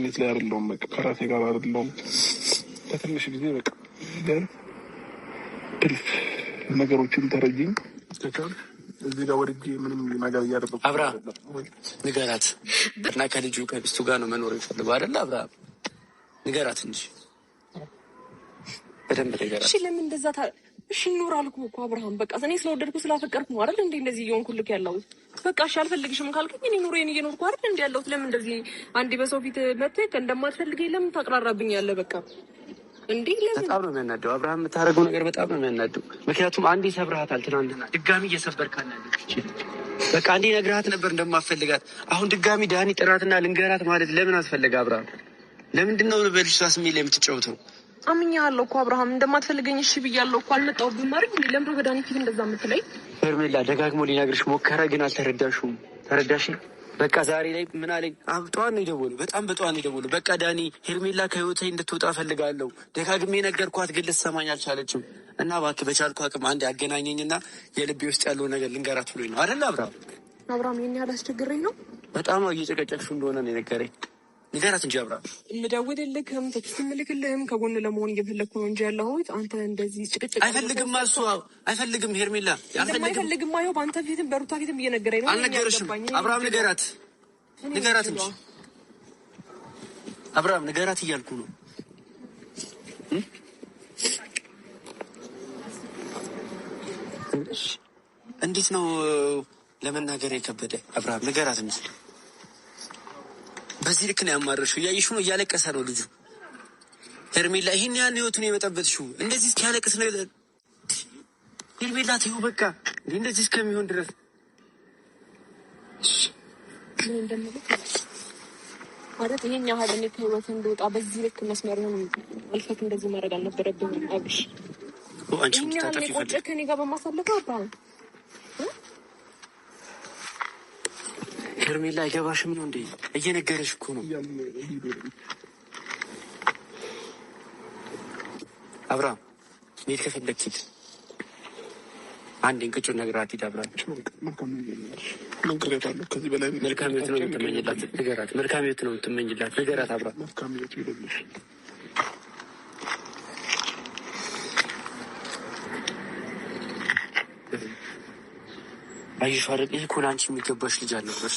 ስሜት ላይ አይደለሁም። በቃ ከራሴ ጋር አይደለሁም። በትንሽ ጊዜ በቃ ፕሊዝ ነገሮችን ተረጅኝ እስከቻል እዚህ ጋር ወድጄ ምንም ነገር እያደረኩ አብርሃም ንገራት እና ከልጁ ከሚስቱ ጋር ነው መኖር የሚፈልገው አይደለ? አብርሃም ንገራት እንጂ በደንብ ንገራት። እሺ ለምን እንደዛ እሺ ኑር አልኩህ እኮ አብርሃም። በቃ እኔ ስለወደድኩ ስላፈቀርኩ ነው አይደል እንዴ እንደዚህ እየሆንኩልክ ያለው። በቃ እሺ አልፈልግሽም ካልከኝ እኔ ኑሮዬን እየኖርኩ አይደል እንዴ ያለሁት። ለምን እንደዚህ አንዴ በሰው ፊት መጥተህ እንደማትፈልገኝ ለምን ታቅራራብኛለህ? በቃ እንዴ ለምን? በጣም ነው የሚያናደው አብርሃም፣ የምታደርገው ነገር በጣም ነው የሚያናደው። ምክንያቱም አንዴ ሰብረሃታል ትናንትና፣ ድጋሚ እየሰበርካት ያለች በቃ አንዴ ነግረሃት ነበር እንደማፈልጋት። አሁን ድጋሚ ዳኒ ጥራትና ልንገራት ማለት ለምን አስፈለገ አብርሃም? ለምንድን ነው በልጅቷ ስሜት ላይ የምትጫወተው? አምኛለሁ እኮ አብርሃም፣ እንደማትፈልገኝ እሺ ብያለሁ እኮ አልመጣሁብህም አይደል እንዴ? ለምን በዳኒ ፊት እንደዛ የምትለኝ? ሄርሜላ ደጋግሞ ሊነግርሽ ሞከረ፣ ግን አልተረዳሽውም። ተረዳሽ? በቃ ዛሬ ላይ ምን አለኝ? ጠዋት ነው የደወለው፣ በጣም በጠዋት ነው የደወለው። በቃ ዳኒ ሄርሜላ ከህይወቴ እንድትወጣ ፈልጋለሁ፣ ደጋግሜ ነገርኳት፣ ግን ልትሰማኝ አልቻለችም። እና እባክህ በቻልኩ አቅም አንድ ያገናኘኝና የልቤ ውስጥ ያለው ነገር ልንገራት ብሎኝ ነው አይደል አብርሃም? አብርሃም ይሄን ያህል አስቸግረኝ ነው? በጣም ነው እየጨቀጨቅሽው እንደሆነ ነው የነገረኝ። ንገራት እንጂ አብርሃም። የምደውልልህም ቴክስት የምልክልህም ከጎን ለመሆን እየፈለግኩ ነው እንጂ ያለሁት አንተ እንደዚህ ጭቅጭቅ አይፈልግም። እሱ አይፈልግም ሄርሜላ አይፈልግም። አይሆን በአንተ ፊትም በሩታ ፊትም እየነገረኝ ነው። አልነገረሽም አብርሃም? ንገራት ንገራት እንጂ አብርሃም ንገራት እያልኩ ነው። እንዴት ነው ለመናገር የከበደ? አብርሃም ንገራት እንጂ። በዚህ ልክ ነው ያማረርሽው። እያየሽው ነው፣ እያለቀሰ ነው ልጁ። ሄርሜላ ይህን ያን ህይወቱን የመጠበትሽው እንደዚህ እስኪያለቅስ ነው። ሄርሜላ ተይው በቃ እንደዚህ እስከሚሆን ድረስ ማለት ይሄን ያህል እኔ ከህይወት እንደወጣ በዚህ ልክ መስመርህን አልፈት እንደዚህ ማድረግ አልነበረብኝም። አብሽ ይሄን ያህል ቆጨ ከኔ ጋር በማሳለፍ አብርሃም ሄርሜላ አይገባሽም ነው እንዴ? እየነገረሽ እኮ ነው አብርሃም። መሄድ ከፈለግሽ ሂድ። አንድ እንቅጩ ነግራት ሂድ አብርሃም። ከዚህ በላይ መልካም ህይወት ነው የምትመኝላት ንገራት። መልካም ህይወት ነው የምትመኝላት ንገራት አብርሃም። አየሽ አይደል? ይሄ እኮ ለአንቺ የሚገባሽ ልጅ አልነበርሽ።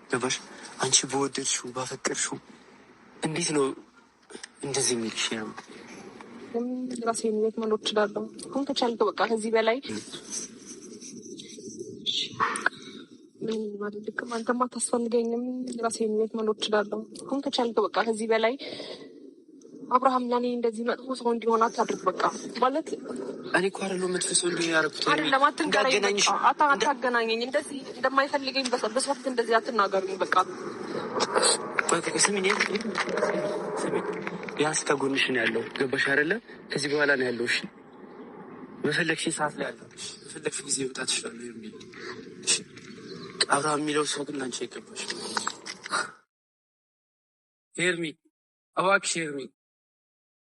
ገባሽ? አንቺ በወደድሽው ባፈቀርሽው እንዴት ነው እንደዚህ የሚልሽ? ራሴን ህይወት መኖር እችላለሁ። አሁን ከቻልክ በቃ ከዚህ በላይ ምን ማድረግ አንተማ አታስፈልገኝም። ራሴን ህይወት መኖር እችላለሁ። አሁን ከቻልክ በቃ ከዚህ በላይ አብርሃም ለኔ እንደዚህ መጥፎ ሰው እንዲሆን አታድርግ። በቃ ማለት እኔ እኮ አይደለሁም መጥፎ ሰው እንዲሆን ያደረኩት። አይደለም አታገናኘኝ። እንደዚህ እንደማይፈልገኝ በሰፊት እንደዚህ አትናገሩኝ። በቃ ስሚኝ፣ ቢያንስ ከጎንሽ ነው ያለው። ገባሽ አይደለ? ከዚህ በኋላ ነው ያለው። እሺ በፈለግሽኝ ሰዓት ላይ ያለው፣ በፈለግሽ ጊዜ መውጣት ይችላል የሚል አብርሃም የሚለው ሰው ግን ላንቺ አይገባሽ። ሄርሚ እባክሽ ሄርሚ